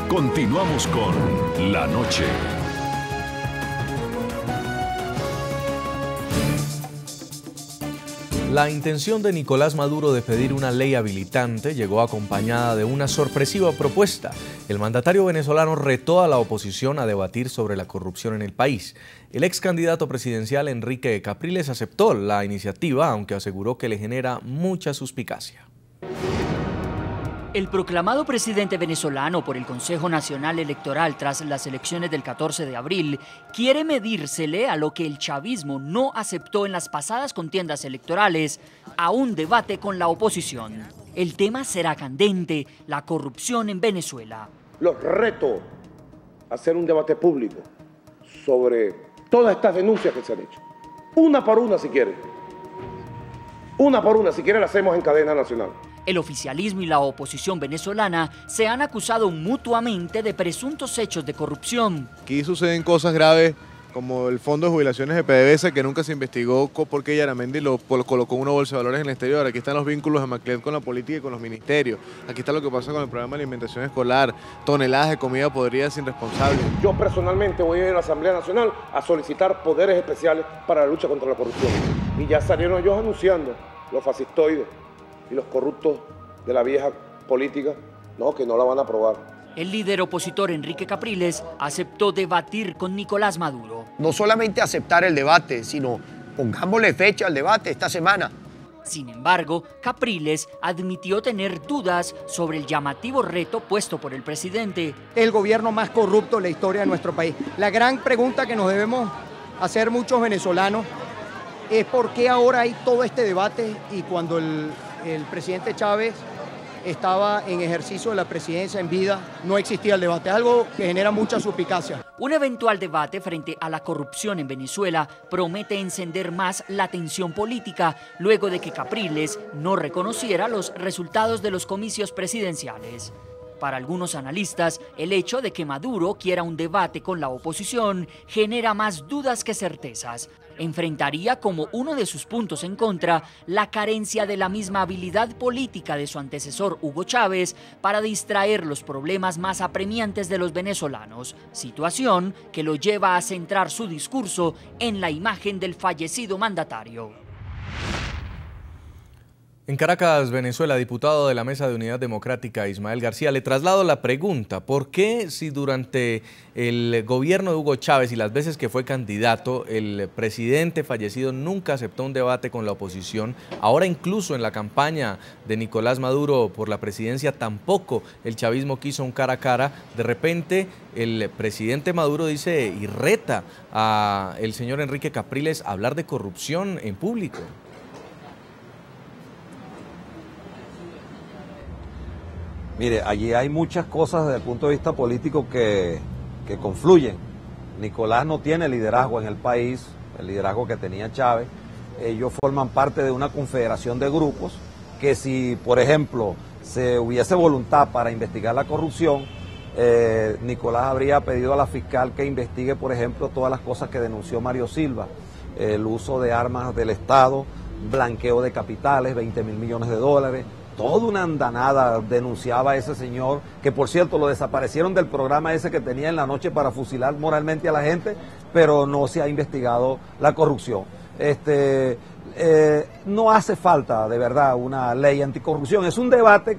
Continuamos con La Noche. La intención de Nicolás Maduro de pedir una ley habilitante llegó acompañada de una sorpresiva propuesta. El mandatario venezolano retó a la oposición a debatir sobre la corrupción en el país. El ex candidato presidencial Enrique Capriles aceptó la iniciativa, aunque aseguró que le genera mucha suspicacia. El proclamado presidente venezolano por el Consejo Nacional Electoral tras las elecciones del 14 de abril quiere medírsele a lo que el chavismo no aceptó en las pasadas contiendas electorales, a un debate con la oposición. El tema será candente, la corrupción en Venezuela. Los reto a hacer un debate público sobre todas estas denuncias que se han hecho. Una por una si quieren. Una por una, si quieren la hacemos en cadena nacional. El oficialismo y la oposición venezolana se han acusado mutuamente de presuntos hechos de corrupción. Aquí suceden cosas graves como el fondo de jubilaciones de PDVSA que nunca se investigó por qué Yaramendi lo colocó en una bolsa de valores en el exterior. Aquí están los vínculos de Maclet con la política y con los ministerios. Aquí está lo que pasa con el programa de alimentación escolar, toneladas de comida podrida sin responsable. Yo personalmente voy a ir a la Asamblea Nacional a solicitar poderes especiales para la lucha contra la corrupción. Y ya salieron ellos anunciando los fascistoides y los corruptos de la vieja política, que no la van a aprobar. El líder opositor Enrique Capriles aceptó debatir con Nicolás Maduro. No solamente aceptar el debate, sino pongámosle fecha al debate esta semana. Sin embargo, Capriles admitió tener dudas sobre el llamativo reto puesto por el presidente. El gobierno más corrupto de la historia de nuestro país. La gran pregunta que nos debemos hacer muchos venezolanos es por qué ahora hay todo este debate y cuando el presidente Chávez estaba en ejercicio de la presidencia en vida, no existía el debate. Es algo que genera mucha suspicacia. Un eventual debate frente a la corrupción en Venezuela promete encender más la tensión política luego de que Capriles no reconociera los resultados de los comicios presidenciales. Para algunos analistas, el hecho de que Maduro quiera un debate con la oposición genera más dudas que certezas. Enfrentaría como uno de sus puntos en contra la carencia de la misma habilidad política de su antecesor Hugo Chávez para distraer los problemas más apremiantes de los venezolanos, situación que lo lleva a centrar su discurso en la imagen del fallecido mandatario. En Caracas, Venezuela, diputado de la Mesa de Unidad Democrática Ismael García, le traslado la pregunta: ¿por qué si durante el gobierno de Hugo Chávez y las veces que fue candidato, el presidente fallecido nunca aceptó un debate con la oposición? Ahora incluso en la campaña de Nicolás Maduro por la presidencia tampoco el chavismo quiso un cara a cara. De repente el presidente Maduro dice y reta al señor Enrique Capriles a hablar de corrupción en público. Mire, allí hay muchas cosas desde el punto de vista político que confluyen. Nicolás no tiene liderazgo en el país, el liderazgo que tenía Chávez. Ellos forman parte de una confederación de grupos que si, por ejemplo, se hubiese voluntad para investigar la corrupción, Nicolás habría pedido a la fiscal que investigue, por ejemplo, todas las cosas que denunció Mario Silva, el uso de armas del Estado, blanqueo de capitales, 20.000 millones de dólares, toda una andanada denunciaba a ese señor, que por cierto lo desaparecieron del programa ese que tenía en la noche para fusilar moralmente a la gente, pero no se ha investigado la corrupción. No hace falta de verdad una ley anticorrupción, es un debate,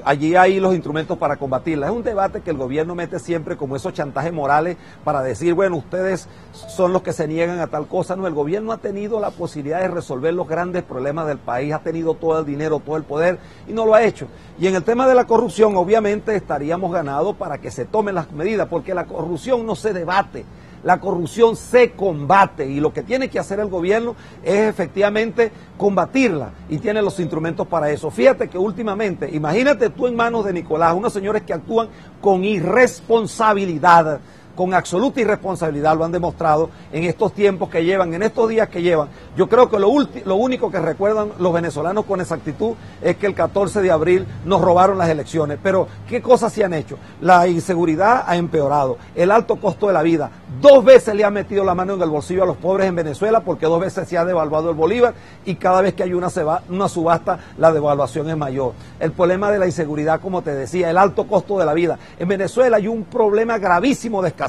allí hay los instrumentos para combatirla, es un debate que el gobierno mete siempre como esos chantajes morales para decir, bueno, ustedes son los que se niegan a tal cosa. No, el gobierno ha tenido la posibilidad de resolver los grandes problemas del país, ha tenido todo el dinero, todo el poder y no lo ha hecho. Y en el tema de la corrupción obviamente estaríamos ganados para que se tomen las medidas, porque la corrupción no se debate. La corrupción se combate y lo que tiene que hacer el gobierno es efectivamente combatirla y tiene los instrumentos para eso. Fíjate que últimamente, imagínate tú en manos de Nicolás, unos señores que actúan con irresponsabilidad, con absoluta irresponsabilidad, lo han demostrado en estos tiempos que llevan, en estos días que llevan. Yo creo que lo único que recuerdan los venezolanos con exactitud es que el 14 de abril nos robaron las elecciones. Pero, ¿qué cosas se han hecho? La inseguridad ha empeorado, el alto costo de la vida. 2 veces le ha metido la mano en el bolsillo a los pobres en Venezuela, porque 2 veces se ha devaluado el bolívar y cada vez que hay una subasta, la devaluación es mayor. El problema de la inseguridad, como te decía, el alto costo de la vida. En Venezuela hay un problema gravísimo de escasez.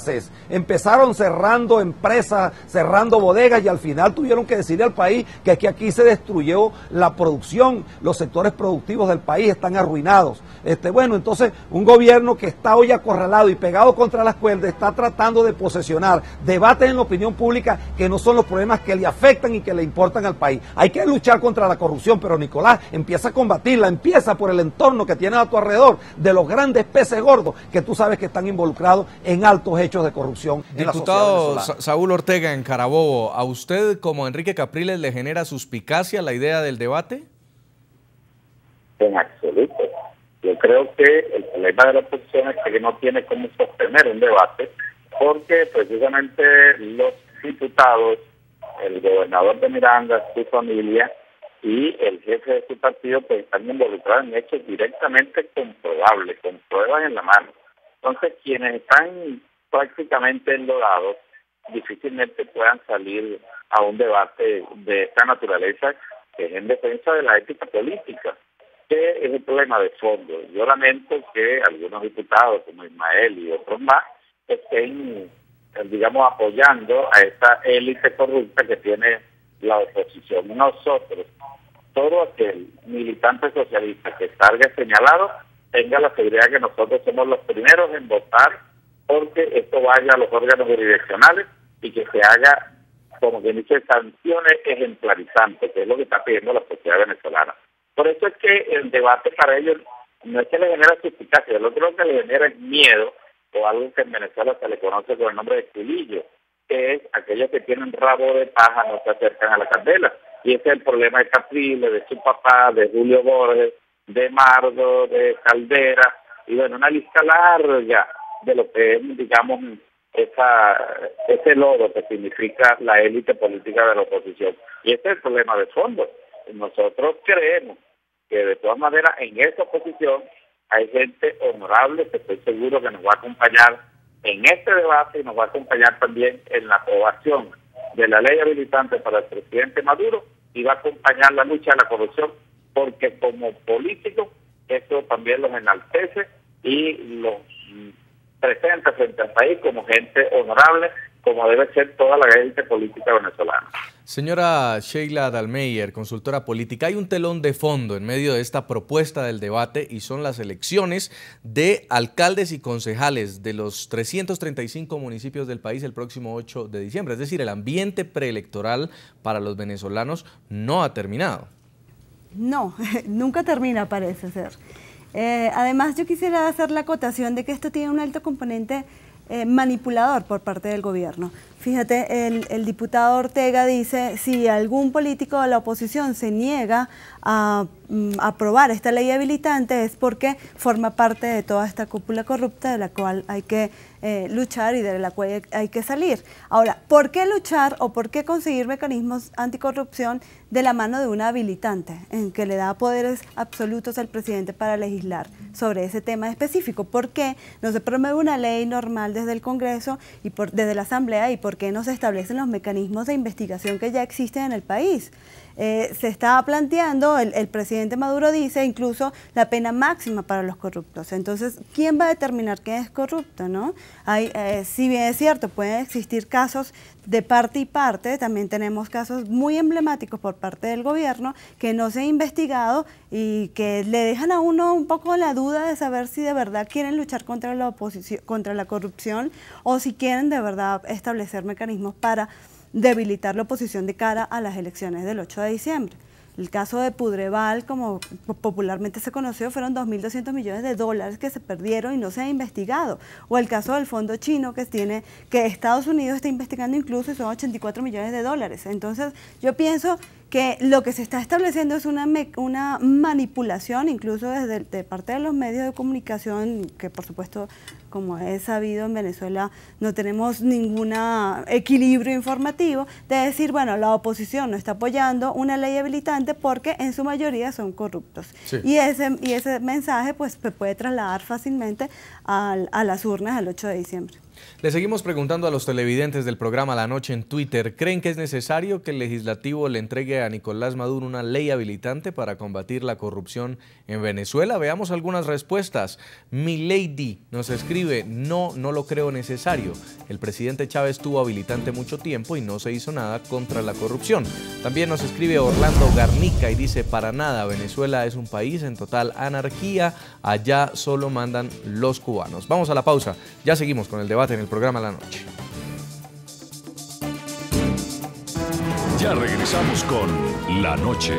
Empezaron cerrando empresas, cerrando bodegas y al final tuvieron que decirle al país que aquí se destruyó la producción, los sectores productivos del país están arruinados. Bueno, entonces un gobierno que está hoy acorralado y pegado contra las cuerdas está tratando de posesionar debates en la opinión pública que no son los problemas que le afectan y que le importan al país. Hay que luchar contra la corrupción, pero Nicolás, empieza a combatirla, empieza por el entorno que tienes a tu alrededor, de los grandes peces gordos que tú sabes que están involucrados en altos hechos de corrupción en la sociedad venezolana. Diputado Saúl Ortega, en Carabobo, ¿a usted como Enrique Capriles le genera suspicacia la idea del debate? En absoluto. Yo creo que el problema de la oposición es que no tiene cómo sostener un debate, porque precisamente los diputados, el gobernador de Miranda, su familia y el jefe de su partido pues están involucrados en hechos directamente comprobables, con pruebas en la mano. Entonces, quienes están prácticamente enlodados difícilmente puedan salir a un debate de esta naturaleza, que es en defensa de la ética política, que es el problema de fondo. Yo lamento que algunos diputados como Ismael y otros más estén, digamos, apoyando a esta élite corrupta que tiene la oposición. Nosotros, todo aquel militante socialista que salga señalado, tenga la seguridad que nosotros somos los primeros en votar porque esto vaya a los órganos jurisdiccionales y que se haga, como quien dice, sanciones ejemplarizantes, que es lo que está pidiendo la sociedad venezolana. Por eso es que el debate para ellos no es que le genera suspicacia, lo que le genera es miedo, o algo que en Venezuela se le conoce con el nombre de culillo, que es aquellos que tienen rabo de paja no se acercan a la candela. Y ese es el problema de Capriles, de su papá, de Julio Borges, de Mardo, de Caldera, y bueno, una lista larga de lo que es, digamos, ese lodo que significa la élite política de la oposición. Y ese es el problema de fondo. Nosotros creemos que de todas maneras en esa oposición hay gente honorable que estoy seguro que nos va a acompañar en este debate y nos va a acompañar también en la aprobación de la ley habilitante para el presidente Maduro y va a acompañar la lucha a la corrupción, porque como políticos esto también los enaltece y los presenta frente al país como gente honorable, como debe ser toda la élite política venezolana. Señora Sheila Dalmeyer, consultora política, hay un telón de fondo en medio de esta propuesta del debate y son las elecciones de alcaldes y concejales de los 335 municipios del país el próximo 8 de diciembre. Es decir, el ambiente preelectoral para los venezolanos no ha terminado. No, nunca termina, parece ser. Además, yo quisiera hacer la acotación de que esto tiene un alto componente manipulador por parte del gobierno. Fíjate, el diputado Ortega dice, si algún político de la oposición se niega a aprobar esta ley habilitante es porque forma parte de toda esta cúpula corrupta de la cual hay que luchar y de la cual hay que salir. Ahora, ¿por qué luchar o por qué conseguir mecanismos anticorrupción de la mano de una habilitante en que le da poderes absolutos al presidente para legislar sobre ese tema específico? ¿Por qué no se promueve una ley normal desde el Congreso y desde la Asamblea y por qué no se establecen los mecanismos de investigación que ya existen en el país? Se está planteando, el presidente Maduro dice incluso la pena máxima para los corruptos. Entonces, ¿quién va a determinar quién es corrupto, no? Si bien es cierto, pueden existir casos de parte y parte, también tenemos casos muy emblemáticos por parte del gobierno que no se han investigado y que le dejan a uno un poco la duda de saber si de verdad quieren luchar contra la oposición, contra la corrupción, o si quieren de verdad establecer mecanismos para debilitar la oposición de cara a las elecciones del 8 de diciembre. El caso de Pudreval, como popularmente se conoció, fueron 2.200 millones de dólares que se perdieron y no se ha investigado. O el caso del fondo chino que Estados Unidos está investigando incluso y son 84 millones de dólares. Entonces, yo pienso que lo que se está estableciendo es una manipulación, incluso de parte de los medios de comunicación, que por supuesto, como es sabido en Venezuela, no tenemos ningún equilibrio informativo, de decir, bueno, la oposición no está apoyando una ley habilitante porque en su mayoría son corruptos. Sí. Y ese mensaje pues se puede trasladar fácilmente a las urnas el 8 de diciembre. Le seguimos preguntando a los televidentes del programa La Noche en Twitter, ¿creen que es necesario que el legislativo le entregue a Nicolás Maduro una ley habilitante para combatir la corrupción en Venezuela? Veamos algunas respuestas. Milady nos escribe, no lo creo necesario. El presidente Chávez tuvo habilitante mucho tiempo y no se hizo nada contra la corrupción. También nos escribe Orlando Garnica y dice, para nada, Venezuela es un país en total anarquía, allá solo mandan los cubanos. Vamos a la pausa, ya seguimos con el debate en el programa La Noche. Ya regresamos con La Noche.